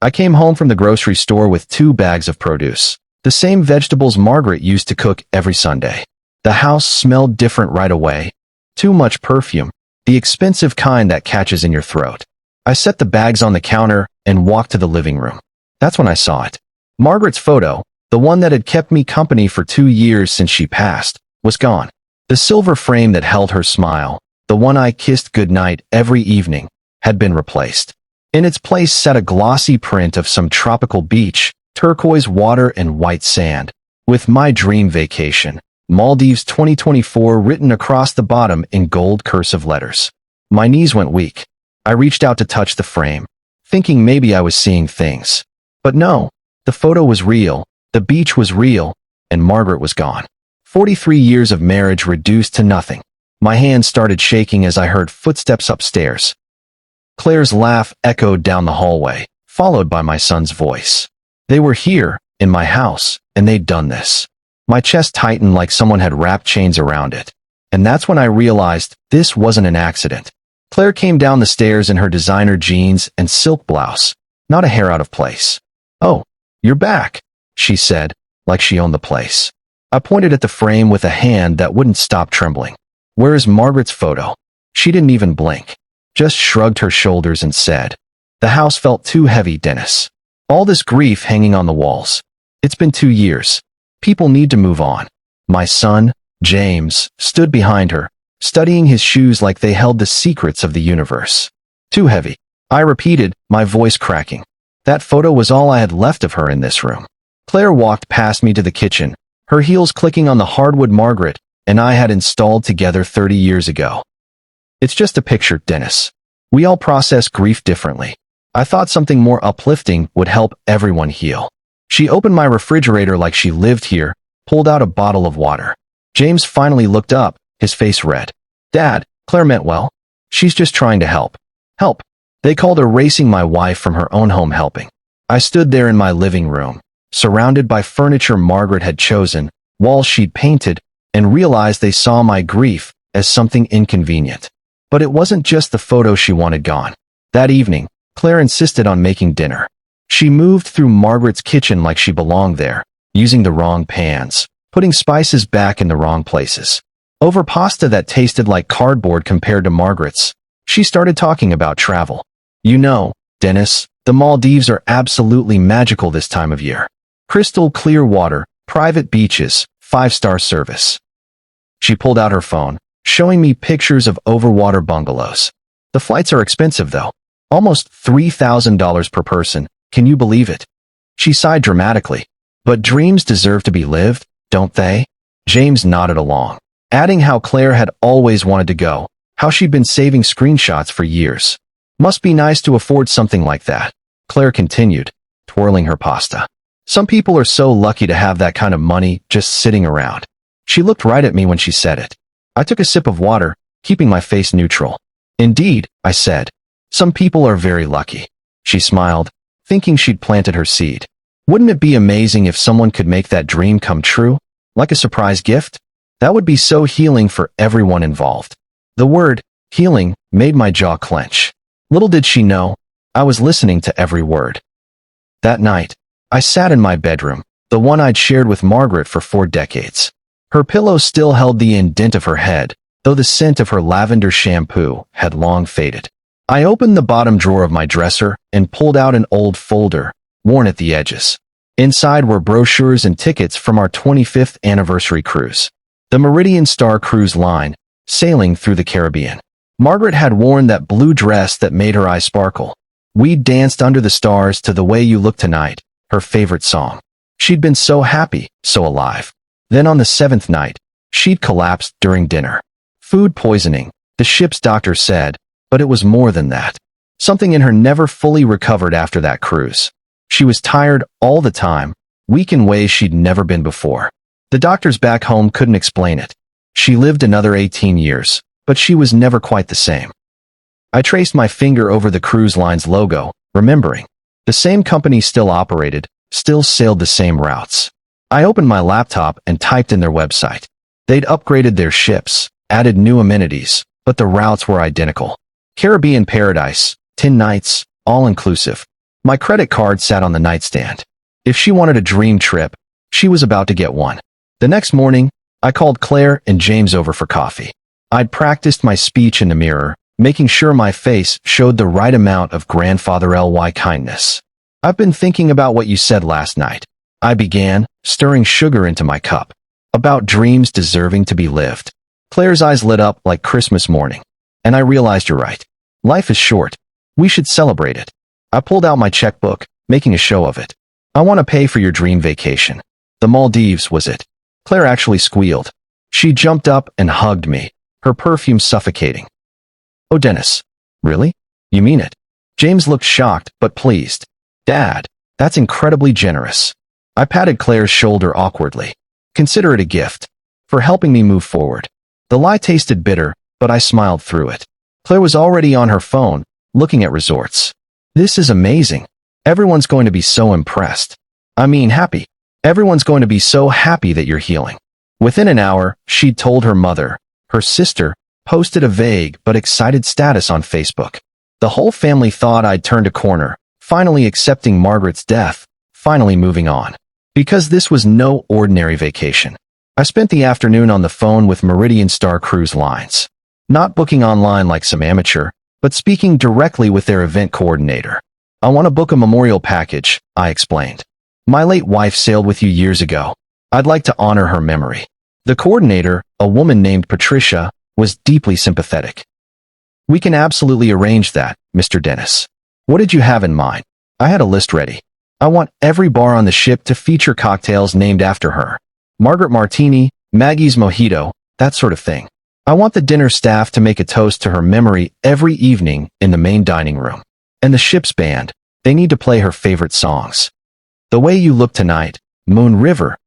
I came home from the grocery store with 2 bags of produce. The same vegetables Margaret used to cook every Sunday. The house smelled different right away. Too much perfume, the expensive kind that catches in your throat. I set the bags on the counter and walked to the living room. That's when I saw it. Margaret's photo, the one that had kept me company for 2 years since she passed, was gone. The silver frame that held her smile, the one I kissed goodnight every evening, had been replaced. In its place sat a glossy print of some tropical beach, turquoise water and white sand, with my dream vacation, Maldives 2024 written across the bottom in gold cursive letters. My knees went weak. I reached out to touch the frame, thinking maybe I was seeing things. But no, the photo was real, the beach was real, and Margaret was gone. 43 years of marriage reduced to nothing. My hands started shaking as I heard footsteps upstairs. Claire's laugh echoed down the hallway, followed by my son's voice. They were here, in my house, and they'd done this. My chest tightened like someone had wrapped chains around it. And that's when I realized this wasn't an accident. Claire came down the stairs in her designer jeans and silk blouse, not a hair out of place. "Oh, you're back," she said, like she owned the place. I pointed at the frame with a hand that wouldn't stop trembling. "Where is Margaret's photo?" She didn't even blink, just shrugged her shoulders and said, "The house felt too heavy, Dennis. All this grief hanging on the walls. It's been 2 years. People need to move on." My son, James, stood behind her, studying his shoes like they held the secrets of the universe. "Too heavy," I repeated, my voice cracking. That photo was all I had left of her in this room. Claire walked past me to the kitchen, her heels clicking on the hardwood Margaret and I had installed together 30 years ago. "It's just a picture, Dennis. We all process grief differently. I thought something more uplifting would help everyone heal." She opened my refrigerator like she lived here, pulled out a bottle of water. James finally looked up, his face red. "Dad, Claire meant well. She's just trying to help." Help. They called her racing my wife from her own home helping. I stood there in my living room, surrounded by furniture Margaret had chosen, walls she'd painted, and realized they saw my grief as something inconvenient. But it wasn't just the photo she wanted gone. That evening, Claire insisted on making dinner. She moved through Margaret's kitchen like she belonged there, using the wrong pans, putting spices back in the wrong places. Over pasta that tasted like cardboard compared to Margaret's, she started talking about travel. "You know, Dennis, the Maldives are absolutely magical this time of year. Crystal clear water, private beaches, 5-star service." She pulled out her phone, showing me pictures of overwater bungalows. "The flights are expensive though. Almost $3,000 per person. Can you believe it?" She sighed dramatically. "But dreams deserve to be lived, don't they?" James nodded along, adding how Claire had always wanted to go, how she'd been saving screenshots for years. "Must be nice to afford something like that," Claire continued, twirling her pasta. "Some people are so lucky to have that kind of money just sitting around." She looked right at me when she said it. I took a sip of water, keeping my face neutral. "Indeed," I said. "Some people are very lucky." She smiled, thinking she'd planted her seed. "Wouldn't it be amazing if someone could make that dream come true? Like a surprise gift? That would be so healing for everyone involved." The word, healing, made my jaw clench. Little did she know, I was listening to every word. That night, I sat in my bedroom, the one I'd shared with Margaret for 4 decades. Her pillow still held the indent of her head, though the scent of her lavender shampoo had long faded. I opened the bottom drawer of my dresser and pulled out an old folder, worn at the edges. Inside were brochures and tickets from our 25th anniversary cruise, the Meridian Star Cruise Line, sailing through the Caribbean. Margaret had worn that blue dress that made her eyes sparkle. We'd danced under the stars to The Way You Look Tonight, her favorite song. She'd been so happy, so alive. Then on the 7th night, she'd collapsed during dinner. Food poisoning, the ship's doctor said, but it was more than that. Something in her never fully recovered after that cruise. She was tired all the time, weak in ways she'd never been before. The doctors back home couldn't explain it. She lived another 18 years, but she was never quite the same. I traced my finger over the cruise line's logo, remembering. The same company still operated, still sailed the same routes. I opened my laptop and typed in their website. They'd upgraded their ships, added new amenities, but the routes were identical. Caribbean Paradise, 10 nights, all-inclusive. My credit card sat on the nightstand. If she wanted a dream trip, she was about to get one. The next morning, I called Claire and James over for coffee. I'd practiced my speech in the mirror, making sure my face showed the right amount of grandfather Ly kindness. I've been thinking about what you said last night. I began, stirring sugar into my cup. About dreams deserving to be lived. Claire's eyes lit up like Christmas morning. And I realized you're right. Life is short. We should celebrate it. I pulled out my checkbook, making a show of it. I want to pay for your dream vacation. The Maldives, was it? Claire actually squealed. She jumped up and hugged me, her perfume suffocating. Oh, Dennis. Really? You mean it? James looked shocked, but pleased. Dad, that's incredibly generous. I patted Claire's shoulder awkwardly. Consider it a gift. For helping me move forward. The lie tasted bitter, but I smiled through it. Claire was already on her phone, looking at resorts. This is amazing. Everyone's going to be so impressed. I mean happy. Everyone's going to be so happy that you're healing. Within an hour, she'd told her mother. Her sister posted a vague but excited status on Facebook. The whole family thought I'd turned a corner, finally accepting Margaret's death, finally moving on. Because this was no ordinary vacation. I spent the afternoon on the phone with Meridian Star Cruise Lines. Not booking online like some amateur, but speaking directly with their event coordinator. I want to book a memorial package, I explained. My late wife sailed with you years ago. I'd like to honor her memory. The coordinator, a woman named Patricia, was deeply sympathetic. We can absolutely arrange that, Mr. Dennis. What did you have in mind? I had a list ready. I want every bar on the ship to feature cocktails named after her. Margaret Martini, Maggie's Mojito, that sort of thing. I want the dinner staff to make a toast to her memory every evening in the main dining room. And the ship's band, they need to play her favorite songs. The Way You Look Tonight, Moon River,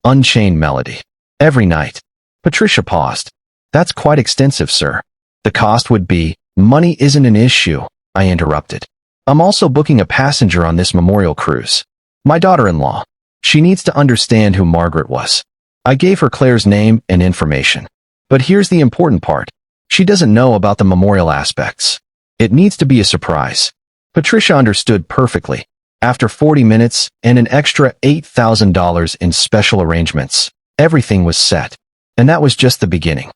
Unchained Melody. Every night. Patricia paused. That's quite extensive, sir. The cost would be, money isn't an issue, I interrupted. I'm also booking a passenger on this memorial cruise. My daughter-in-law. She needs to understand who Margaret was. I gave her Claire's name and information. But here's the important part. She doesn't know about the memorial aspects. It needs to be a surprise. Patricia understood perfectly. After 40 minutes and an extra $8,000 in special arrangements, everything was set. And that was just the beginning.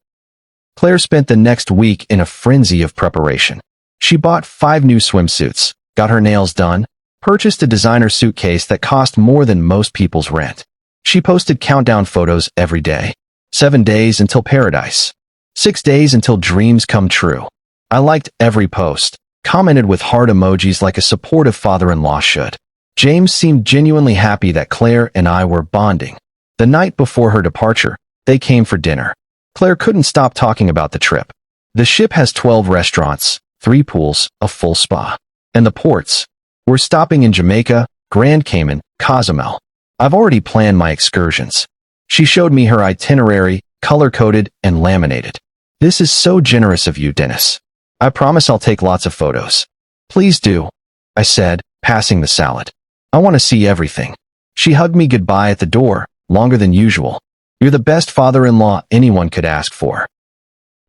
Claire spent the next week in a frenzy of preparation. She bought 5 new swimsuits, got her nails done, purchased a designer suitcase that cost more than most people's rent. She posted countdown photos every day. 7 days until paradise. 6 days until dreams come true. I liked every post, commented with heart emojis like a supportive father-in-law should. James seemed genuinely happy that Claire and I were bonding. The night before her departure, they came for dinner. Claire couldn't stop talking about the trip. The ship has 12 restaurants, 3 pools, a full spa. And the ports. We're stopping in Jamaica, Grand Cayman, Cozumel. I've already planned my excursions. She showed me her itinerary, color-coded and laminated. This is so generous of you, Dennis. I promise I'll take lots of photos. Please do, I said, passing the salad. I want to see everything. She hugged me goodbye at the door, longer than usual. You're the best father-in-law anyone could ask for.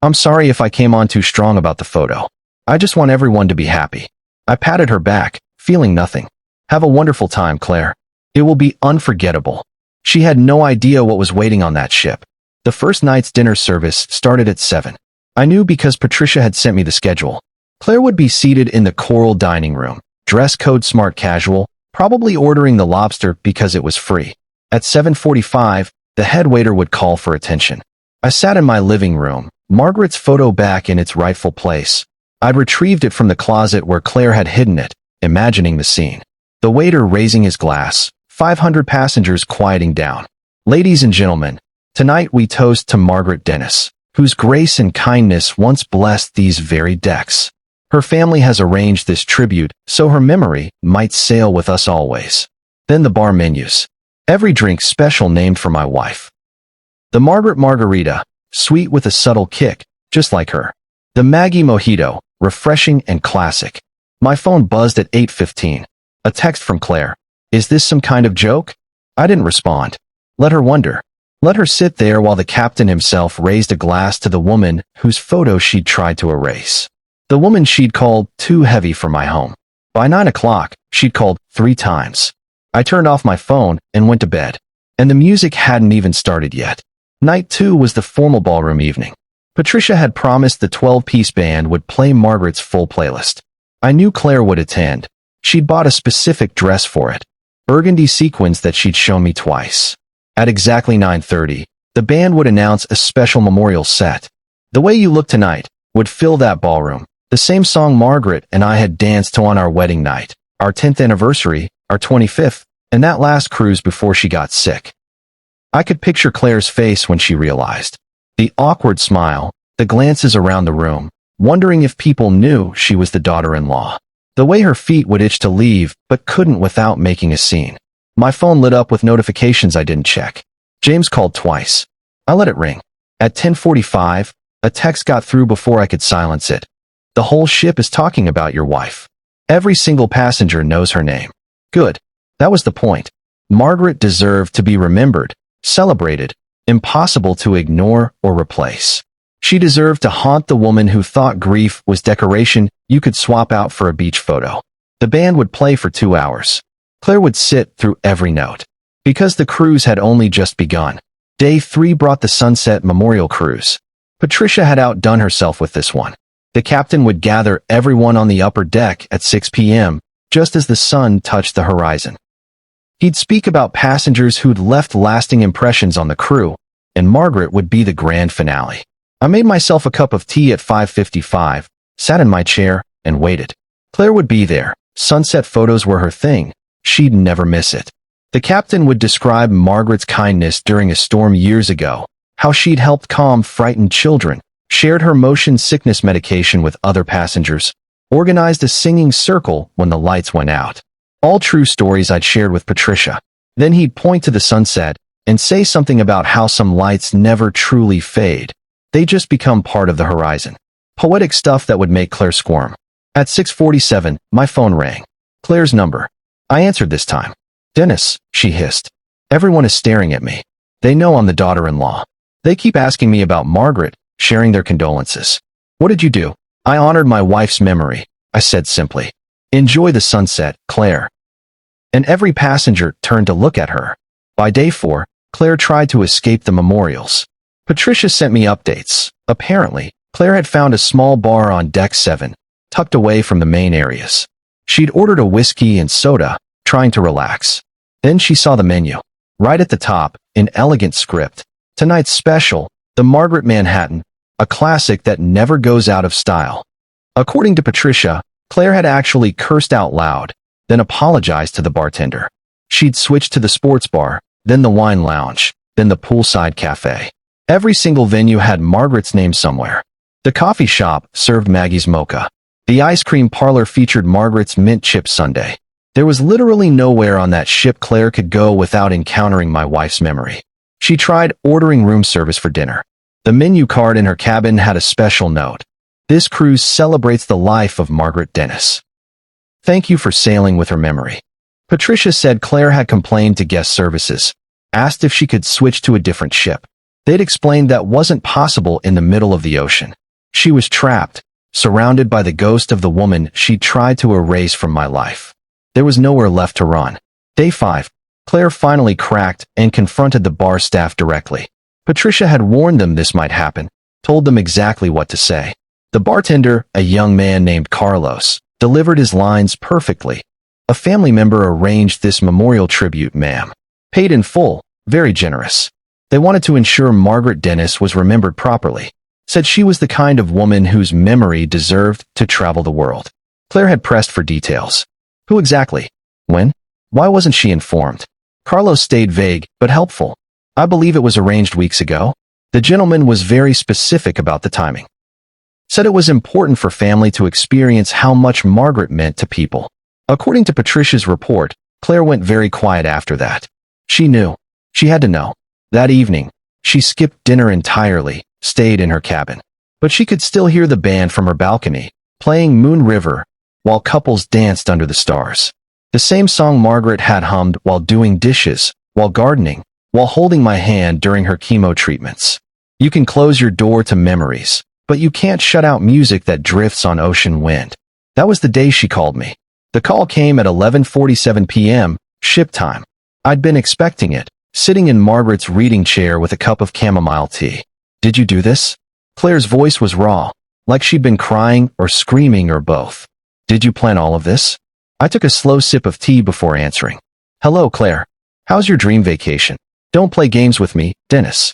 I'm sorry if I came on too strong about the photo. I just want everyone to be happy. I patted her back, feeling nothing. Have a wonderful time, Claire. It will be unforgettable. She had no idea what was waiting on that ship. The first night's dinner service started at 7. I knew because Patricia had sent me the schedule. Claire would be seated in the coral dining room, dress code smart casual, probably ordering the lobster because it was free. At 7:45, the head waiter would call for attention. I sat in my living room, Margaret's photo back in its rightful place. I'd retrieved it from the closet where Claire had hidden it, imagining the scene. The waiter raising his glass, 500 passengers quieting down. Ladies and gentlemen, tonight we toast to Margaret Dennis, whose grace and kindness once blessed these very decks. Her family has arranged this tribute so her memory might sail with us always. Then the bar menus. Every drink special named for my wife. The Margaret Margarita, sweet with a subtle kick, just like her. The Maggie Mojito, refreshing and classic. My phone buzzed at 8:15. A text from Claire. Is this some kind of joke? I didn't respond. Let her wonder. Let her sit there while the captain himself raised a glass to the woman whose photo she'd tried to erase. The woman she'd called too heavy for my home. By 9 o'clock, She'd called 3 times. I turned off my phone and went to bed. And the music hadn't even started yet. Night 2 was the formal ballroom evening. Patricia had promised the 12-piece band would play Margaret's full playlist. I knew Claire would attend. She'd bought a specific dress for it. Burgundy sequins that she'd shown me twice. At exactly 9:30, the band would announce a special memorial set. The Way You Look Tonight would fill that ballroom. The same song Margaret and I had danced to on our wedding night, our 10th anniversary, our 25th, and that last cruise before she got sick. I could picture Claire's face when she realized. The awkward smile, the glances around the room, wondering if people knew she was the daughter-in-law. The way her feet would itch to leave, but couldn't without making a scene. My phone lit up with notifications I didn't check. James called twice. I let it ring. At 10:45, a text got through before I could silence it. The whole ship is talking about your wife. Every single passenger knows her name. Good. That was the point. Margaret deserved to be remembered, celebrated, impossible to ignore or replace. She deserved to haunt the woman who thought grief was decoration you could swap out for a beach photo. The band would play for 2 hours. Claire would sit through every note. Because the cruise had only just begun. Day 3 brought the Sunset Memorial Cruise. Patricia had outdone herself with this one. The captain would gather everyone on the upper deck at 6 p.m., just as the sun touched the horizon. He'd speak about passengers who'd left lasting impressions on the crew, and Margaret would be the grand finale. I made myself a cup of tea at 5:55, sat in my chair, and waited. Claire would be there. Sunset photos were her thing. She'd never miss it. The captain would describe Margaret's kindness during a storm years ago, how she'd helped calm frightened children, shared her motion sickness medication with other passengers, organized a singing circle when the lights went out. All true stories I'd shared with Patricia. Then he'd point to the sunset and say something about how some lights never truly fade. They just become part of the horizon. Poetic stuff that would make Claire squirm. At 6:47, my phone rang. Claire's number. I answered this time. "Dennis," she hissed. "Everyone is staring at me. They know I'm the daughter-in-law. They keep asking me about Margaret, sharing their condolences. What did you do?" "I honored my wife's memory," I said simply. "Enjoy the sunset, Claire." And every passenger turned to look at her. By day 4, Claire tried to escape the memorials. Patricia sent me updates. Apparently, Claire had found a small bar on deck 7, tucked away from the main areas. She'd ordered a whiskey and soda, trying to relax. Then she saw the menu. Right at the top, in elegant script, "Tonight's special, the Margaret Manhattan, a classic that never goes out of style." According to Patricia, Claire had actually cursed out loud, then apologized to the bartender. She'd switched to the sports bar, then the wine lounge, then the poolside cafe. Every single venue had Margaret's name somewhere. The coffee shop served Maggie's mocha. The ice cream parlor featured Margaret's mint chip sundae. There was literally nowhere on that ship Claire could go without encountering my wife's memory. She tried ordering room service for dinner. The menu card in her cabin had a special note. "This cruise celebrates the life of Margaret Dennis. Thank you for sailing with her memory." Patricia said Claire had complained to guest services, asked if she could switch to a different ship. They'd explained that wasn't possible in the middle of the ocean. She was trapped, surrounded by the ghost of the woman she'd tried to erase from my life. There was nowhere left to run. Day 5, Claire finally cracked and confronted the bar staff directly. Patricia had warned them this might happen, told them exactly what to say. The bartender, a young man named Carlos, delivered his lines perfectly. "A family member arranged this memorial tribute, ma'am. Paid in full, very generous. They wanted to ensure Margaret Dennis was remembered properly. Said she was the kind of woman whose memory deserved to travel the world." Claire had pressed for details. Who exactly? When? Why wasn't she informed? Carlos stayed vague, but helpful. "I believe it was arranged weeks ago." The gentleman was very specific about the timing. Said it was important for family to experience how much Margaret meant to people. According to Patricia's report, Claire went very quiet after that. She knew. She had to know. That evening, she skipped dinner entirely, stayed in her cabin. But she could still hear the band from her balcony, playing Moon River, while couples danced under the stars. The same song Margaret had hummed while doing dishes, while gardening, while holding my hand during her chemo treatments. "You can close your door to memories, but you can't shut out music that drifts on ocean wind." That was the day she called me. The call came at 11:47 p.m., ship time. I'd been expecting it, sitting in Margaret's reading chair with a cup of chamomile tea. Did you do this? Claire's voice was raw, like she'd been crying or screaming or both. Did you plan all of this? I took a slow sip of tea before answering. Hello, Claire. How's your dream vacation? Don't play games with me, Dennis.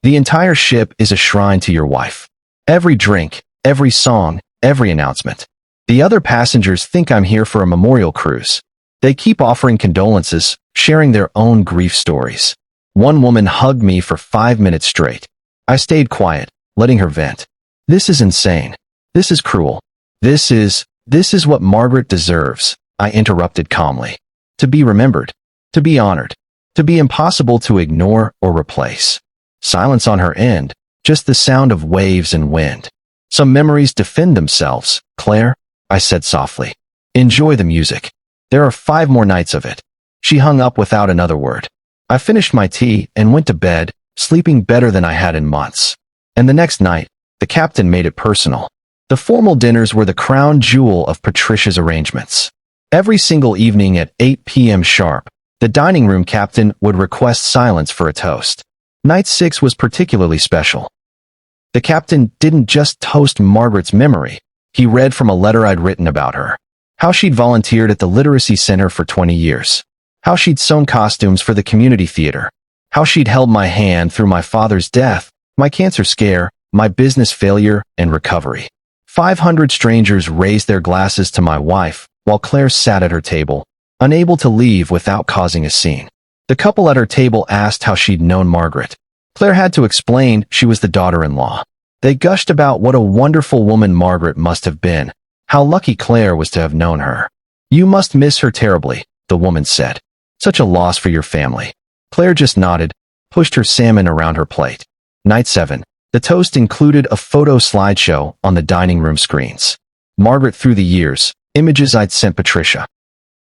The entire ship is a shrine to your wife. Every drink, every song, every announcement. The other passengers think I'm here for a memorial cruise. They keep offering condolences, sharing their own grief stories. One woman hugged me for 5 minutes straight. I stayed quiet, letting her vent. This is insane. This is cruel. This is what Margaret deserves, I interrupted calmly. To be remembered. To be honored. To be impossible to ignore or replace. Silence on her end, just the sound of waves and wind. Some memories defend themselves, Claire, I said softly. Enjoy the music. There are 5 more nights of it. She hung up without another word. I finished my tea and went to bed, sleeping better than I had in months. And the next night, the captain made it personal. The formal dinners were the crown jewel of Patricia's arrangements. Every single evening at 8 p.m. sharp, the dining room captain would request silence for a toast. Night 6 was particularly special. The captain didn't just toast Margaret's memory. He read from a letter I'd written about her. How she'd volunteered at the Literacy Center for 20 years. How she'd sewn costumes for the community theater. How she'd held my hand through my father's death, my cancer scare, my business failure, and recovery. 500 strangers raised their glasses to my wife, while Claire sat at her table, unable to leave without causing a scene. The couple at her table asked how she'd known Margaret. Claire had to explain she was the daughter-in-law. They gushed about what a wonderful woman Margaret must have been, how lucky Claire was to have known her. You must miss her terribly, the woman said. Such a loss for your family. Claire just nodded, pushed her salmon around her plate. Night 7. The toast included a photo slideshow on the dining room screens. Margaret through the years, images I'd sent Patricia.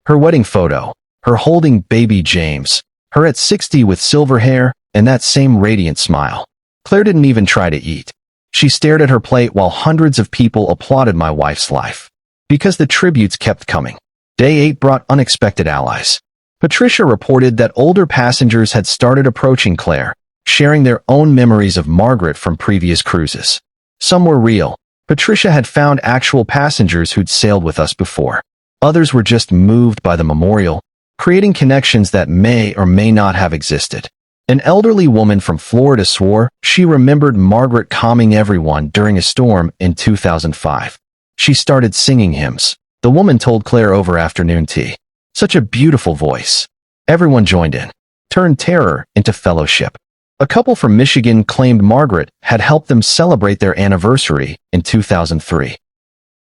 Her wedding photo, her holding baby James, her at 60 with silver hair, and that same radiant smile. Claire didn't even try to eat. She stared at her plate while hundreds of people applauded my wife's life. Because the tributes kept coming. Day 8 brought unexpected allies. Patricia reported that older passengers had started approaching Claire, sharing their own memories of Margaret from previous cruises. Some were real. Patricia had found actual passengers who'd sailed with us before. Others were just moved by the memorial, creating connections that may or may not have existed. An elderly woman from Florida swore she remembered Margaret calming everyone during a storm in 2005. She started singing hymns. The woman told Claire over afternoon tea. Such a beautiful voice. Everyone joined in, turned terror into fellowship. A couple from Michigan claimed Margaret had helped them celebrate their anniversary in 2003.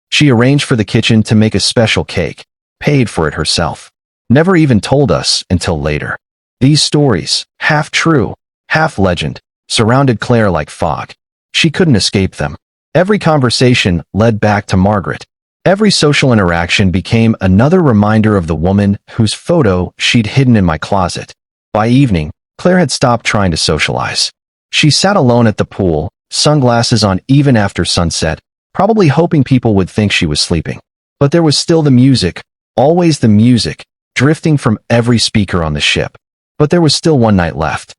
She arranged for the kitchen to make a special cake, paid for it herself. Never even told us until later. These stories, half true, half legend, surrounded Claire like fog. She couldn't escape them. Every conversation led back to Margaret. Every social interaction became another reminder of the woman whose photo she'd hidden in my closet. By evening, Claire had stopped trying to socialize. She sat alone at the pool, sunglasses on even after sunset, probably hoping people would think she was sleeping. But there was still the music, always the music, drifting from every speaker on the ship. But there was still one night left.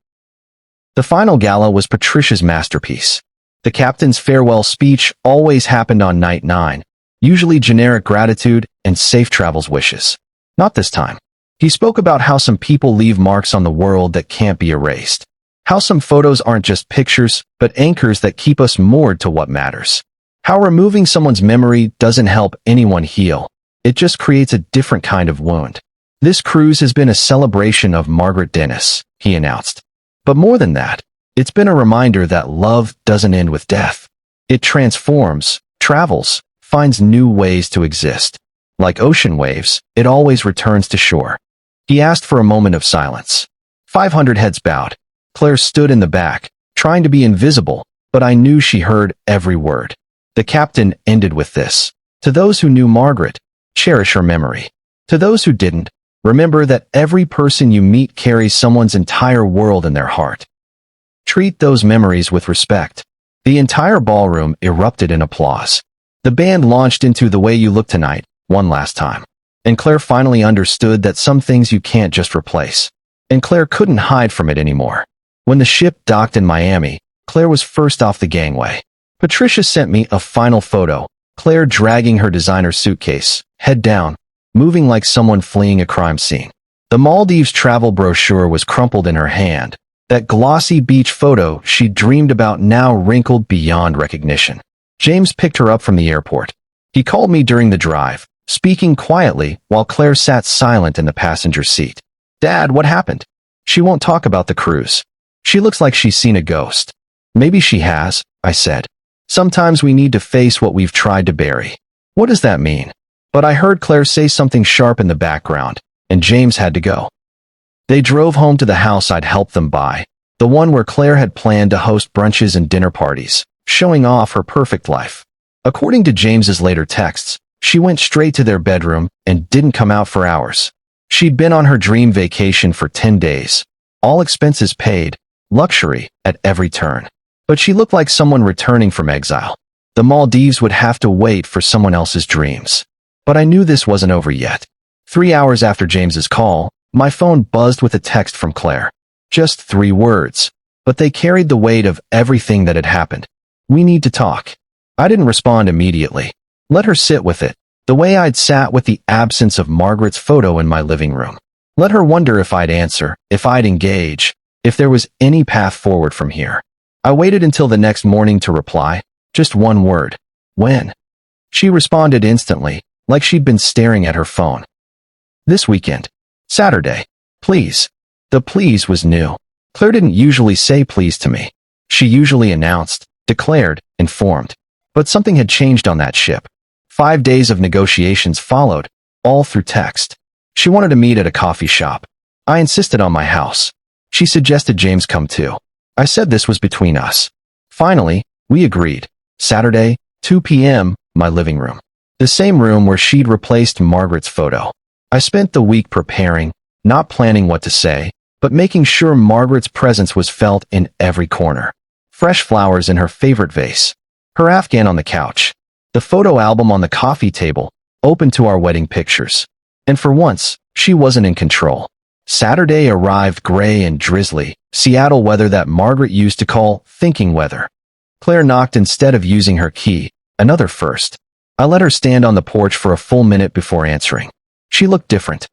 The final gala was Patricia's masterpiece. The captain's farewell speech always happened on night 9, usually generic gratitude and safe travels wishes. Not this time. He spoke about how some people leave marks on the world that can't be erased. How some photos aren't just pictures, but anchors that keep us moored to what matters. How removing someone's memory doesn't help anyone heal. It just creates a different kind of wound. This cruise has been a celebration of Margaret Dennis, he announced. But more than that, it's been a reminder that love doesn't end with death. It transforms, travels, finds new ways to exist. Like ocean waves, it always returns to shore. He asked for a moment of silence. 500 heads bowed. Claire stood in the back, trying to be invisible, but I knew she heard every word. The captain ended with this. To those who knew Margaret, cherish her memory. To those who didn't, remember that every person you meet carries someone's entire world in their heart. Treat those memories with respect. The entire ballroom erupted in applause. The band launched into The Way You Look Tonight, one last time. And Claire finally understood that some things you can't just replace. And Claire couldn't hide from it anymore. When the ship docked in Miami, Claire was first off the gangway. Patricia sent me a final photo, Claire dragging her designer suitcase, head down, moving like someone fleeing a crime scene. The Maldives travel brochure was crumpled in her hand. That glossy beach photo she'd dreamed about now wrinkled beyond recognition. James picked her up from the airport. He called me during the drive, speaking quietly while Claire sat silent in the passenger seat. "Dad, what happened?" "She won't talk about the cruise. She looks like she's seen a ghost." "Maybe she has," I said. "Sometimes we need to face what we've tried to bury." "What does that mean?" But I heard Claire say something sharp in the background, and James had to go. They drove home to the house I'd helped them buy, the one where Claire had planned to host brunches and dinner parties, showing off her perfect life. According to James's later texts, she went straight to their bedroom and didn't come out for hours. She'd been on her dream vacation for 10 days, all expenses paid, luxury at every turn. But she looked like someone returning from exile. The Maldives would have to wait for someone else's dreams. But I knew this wasn't over yet. 3 hours after James's call, my phone buzzed with a text from Claire. Just 3 words, but they carried the weight of everything that had happened. "We need to talk." I didn't respond immediately. Let her sit with it, the way I'd sat with the absence of Margaret's photo in my living room. Let her wonder if I'd answer, if I'd engage, if there was any path forward from here. I waited until the next morning to reply, just one word. "When?" She responded instantly, like she'd been staring at her phone. "This weekend. Saturday. Please." The please was new. Claire didn't usually say please to me. She usually announced, declared, informed. But something had changed on that ship. 5 days of negotiations followed, all through text. She wanted to meet at a coffee shop. I insisted on my house. She suggested James come too. I said this was between us. Finally, we agreed. Saturday, 2 p.m., my living room. The same room where she'd replaced Margaret's photo. I spent the week preparing, not planning what to say, but making sure Margaret's presence was felt in every corner. Fresh flowers in her favorite vase. Her Afghan on the couch. The photo album on the coffee table, open to our wedding pictures. And for once, she wasn't in control. Saturday arrived gray and drizzly, Seattle weather that Margaret used to call thinking weather. Claire knocked instead of using her key, another first. I let her stand on the porch for a full minute before answering. She looked different.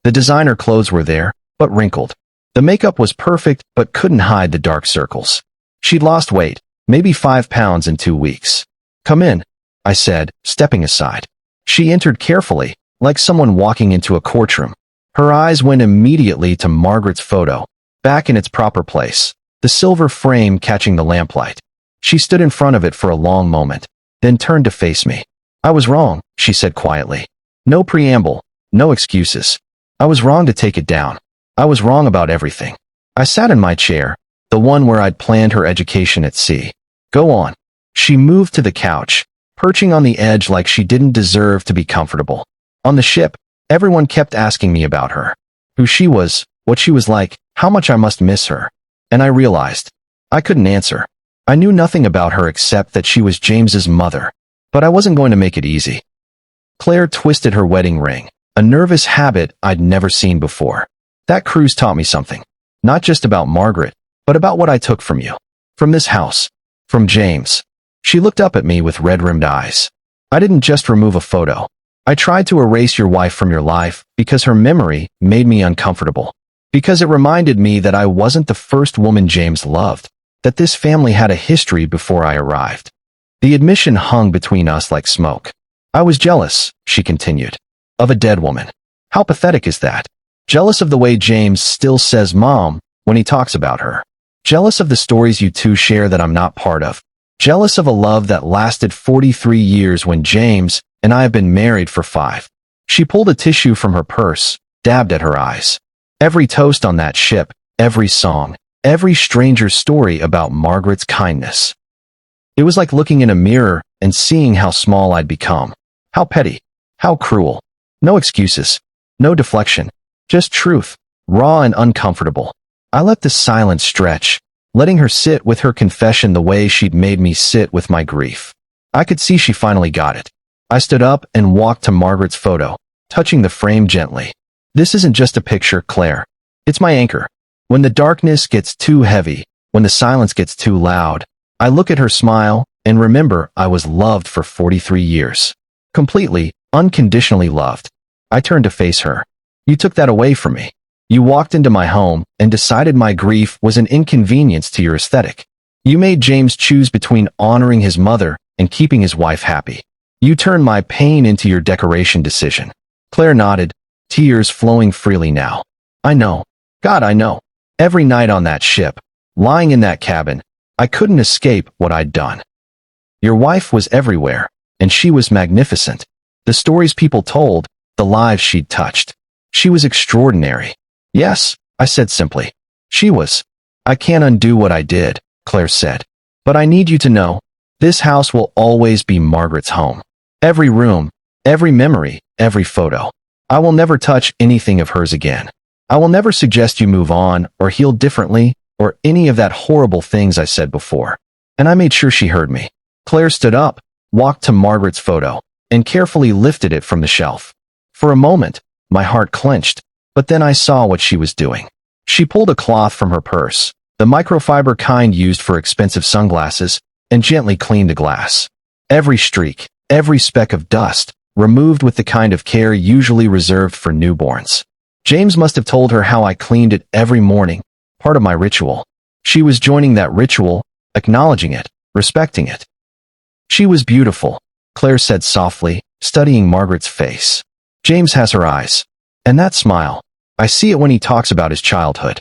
The designer clothes were there, but wrinkled. The makeup was perfect, but couldn't hide the dark circles. She'd lost weight, maybe 5 pounds in 2 weeks. "Come in," I said, stepping aside. She entered carefully, like someone walking into a courtroom. Her eyes went immediately to Margaret's photo, back in its proper place, the silver frame catching the lamplight. She stood in front of it for a long moment, then turned to face me. "I was wrong," she said quietly. No preamble, no excuses. I was wrong to take it down. I was wrong about everything. I sat in my chair, the one where I'd planned her education at sea. "Go on." She moved to the couch, perching on the edge like she didn't deserve to be comfortable. On the ship, everyone kept asking me about her. Who she was, what she was like, how much I must miss her. And I realized. I couldn't answer. I knew nothing about her except that she was James's mother. But I wasn't going to make it easy. Claire twisted her wedding ring, a nervous habit I'd never seen before. "That cruise taught me something. Not just about Margaret, but about what I took from you. From this house. From James." She looked up at me with red-rimmed eyes. "I didn't just remove a photo. I tried to erase your wife from your life because her memory made me uncomfortable. Because it reminded me that I wasn't the first woman James loved, that this family had a history before I arrived." The admission hung between us like smoke. "I was jealous," she continued, "of a dead woman. How pathetic is that? Jealous of the way James still says mom when he talks about her. Jealous of the stories you two share that I'm not part of. Jealous of a love that lasted 43 years when James and I have been married for 5. She pulled a tissue from her purse, dabbed at her eyes. Every toast on that ship, every song, every stranger's story about Margaret's kindness. It was like looking in a mirror and seeing how small I'd become. How petty. How cruel. No excuses. No deflection. Just truth. Raw and uncomfortable. I let the silence stretch, letting her sit with her confession the way she'd made me sit with my grief. I could see she finally got it. I stood up and walked to Margaret's photo, touching the frame gently. This isn't just a picture, Claire. It's my anchor. When the darkness gets too heavy, when the silence gets too loud, I look at her smile and remember I was loved for 43 years. Completely, unconditionally loved. I turned to face her. You took that away from me. You walked into my home and decided my grief was an inconvenience to your aesthetic. You made James choose between honoring his mother and keeping his wife happy. You turned my pain into your decoration decision. Claire nodded, tears flowing freely now. I know. God, I know. Every night on that ship, lying in that cabin, I couldn't escape what I'd done. Your wife was everywhere, and she was magnificent. The stories people told, the lives she'd touched. She was extraordinary. Yes, I said simply. She was. I can't undo what I did, Claire said. But I need you to know, this house will always be Margaret's home. Every room, every memory, every photo. I will never touch anything of hers again. I will never suggest you move on or heal differently or any of that horrible things I said before. And I made sure she heard me. Claire stood up, walked to Margaret's photo, and carefully lifted it from the shelf. For a moment, my heart clenched, but then I saw what she was doing. She pulled a cloth from her purse, the microfiber kind used for expensive sunglasses, and gently cleaned the glass. Every streak, every speck of dust, removed with the kind of care usually reserved for newborns. James must have told her how I cleaned it every morning, part of my ritual. She was joining that ritual, acknowledging it, respecting it. She was beautiful, Claire said softly, studying Margaret's face. James has her eyes. And that smile. I see it when he talks about his childhood.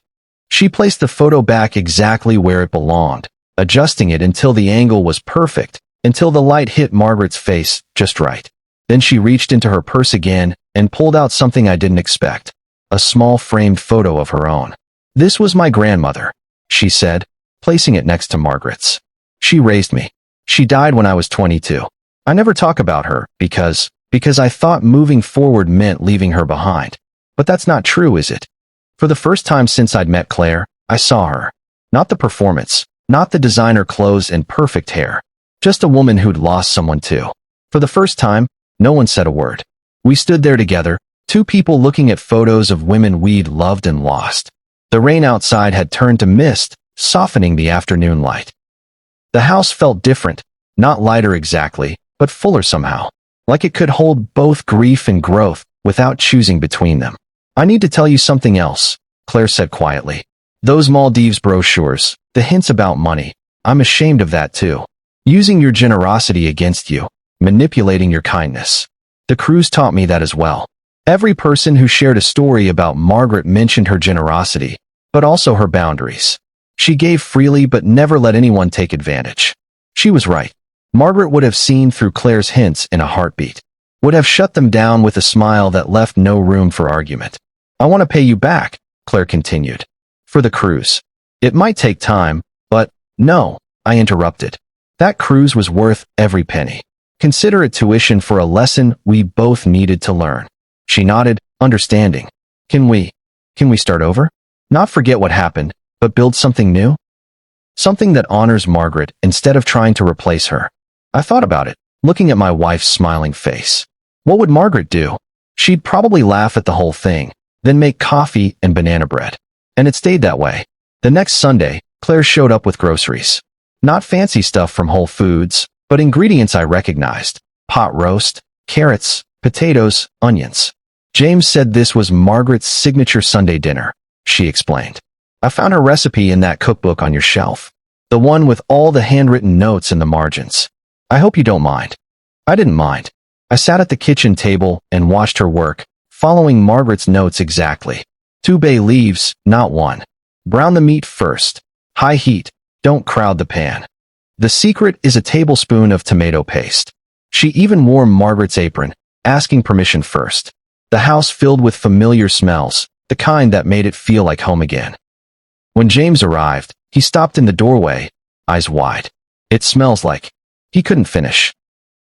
She placed the photo back exactly where it belonged, adjusting it until the angle was perfect, until the light hit Margaret's face just right. Then she reached into her purse again and pulled out something I didn't expect, a small framed photo of her own. This was my grandmother, she said, placing it next to Margaret's. She raised me. She died when I was 22. I never talk about her because I thought moving forward meant leaving her behind. But that's not true, is it? For the first time since I'd met Claire, I saw her. Not the performance, not the designer clothes and perfect hair. Just a woman who'd lost someone too. For the first time, no one said a word. We stood there together, two people looking at photos of women we'd loved and lost. The rain outside had turned to mist, softening the afternoon light. The house felt different, not lighter exactly, but fuller somehow. Like it could hold both grief and growth without choosing between them. I need to tell you something else, Claire said quietly. Those Maldives brochures, the hints about money, I'm ashamed of that too. Using your generosity against you, manipulating your kindness. The cruise taught me that as well. Every person who shared a story about Margaret mentioned her generosity, but also her boundaries. She gave freely but never let anyone take advantage. She was right. Margaret would have seen through Claire's hints in a heartbeat, would have shut them down with a smile that left no room for argument. I want to pay you back, Claire continued. For the cruise. It might take time, but no, I interrupted. That cruise was worth every penny. Consider it tuition for a lesson we both needed to learn. She nodded, understanding. Can we start over? Not forget what happened, but build something new? Something that honors Margaret instead of trying to replace her. I thought about it, looking at my wife's smiling face. What would Margaret do? She'd probably laugh at the whole thing, then make coffee and banana bread. And it stayed that way. The next Sunday, Claire showed up with groceries. Not fancy stuff from Whole Foods, but ingredients I recognized. Pot roast, carrots, potatoes, onions. James said this was Margaret's signature Sunday dinner, she explained. I found her recipe in that cookbook on your shelf. The one with all the handwritten notes in the margins. I hope you don't mind. I didn't mind. I sat at the kitchen table and watched her work, following Margaret's notes exactly. 2 bay leaves, not 1. Brown the meat first. High heat. Don't crowd the pan. The secret is a tablespoon of tomato paste. She even wore Margaret's apron, asking permission first. The house filled with familiar smells, the kind that made it feel like home again. When James arrived, he stopped in the doorway, eyes wide. It smells like... He couldn't finish.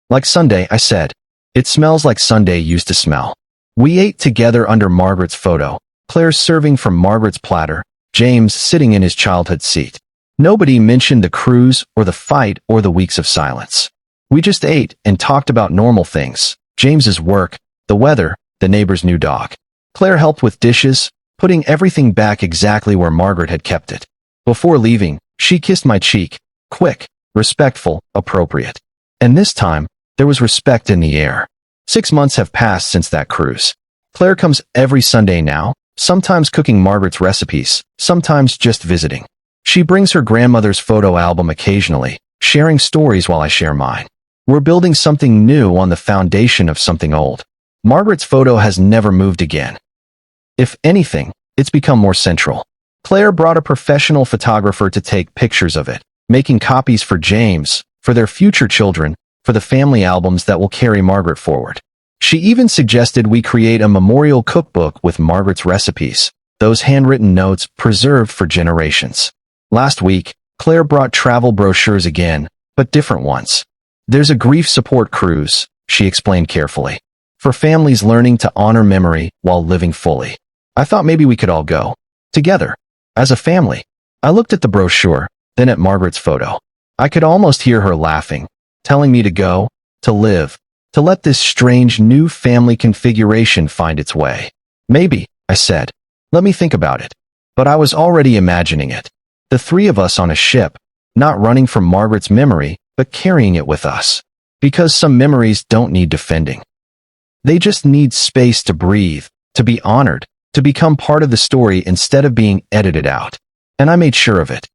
Like Sunday, I said. It smells like Sunday used to smell. We ate together under Margaret's photo, Claire serving from Margaret's platter, James sitting in his childhood seat. Nobody mentioned the cruise or the fight or the weeks of silence. We just ate and talked about normal things. James's work, the weather, the neighbor's new dog. Claire helped with dishes, putting everything back exactly where Margaret had kept it. Before leaving, she kissed my cheek. Quick, respectful, appropriate. And this time, there was respect in the air. 6 months have passed since that cruise. Claire comes every Sunday now, sometimes cooking Margaret's recipes, sometimes just visiting. She brings her grandmother's photo album occasionally, sharing stories while I share mine. We're building something new on the foundation of something old. Margaret's photo has never moved again. If anything, it's become more central. Claire brought a professional photographer to take pictures of it, making copies for James, for their future children, for the family albums that will carry Margaret forward. She even suggested we create a memorial cookbook with Margaret's recipes, those handwritten notes preserved for generations. Last week, Claire brought travel brochures again, but different ones. There's a grief support cruise, she explained carefully, for families learning to honor memory while living fully. I thought maybe we could all go. Together. As a family. I looked at the brochure, then at Margaret's photo. I could almost hear her laughing, telling me to go, to live, to let this strange new family configuration find its way. Maybe, I said. Let me think about it. But I was already imagining it. The three of us on a ship, not running from Margaret's memory, but carrying it with us. Because some memories don't need defending. They just need space to breathe, to be honored, to become part of the story instead of being edited out. And I made sure of it.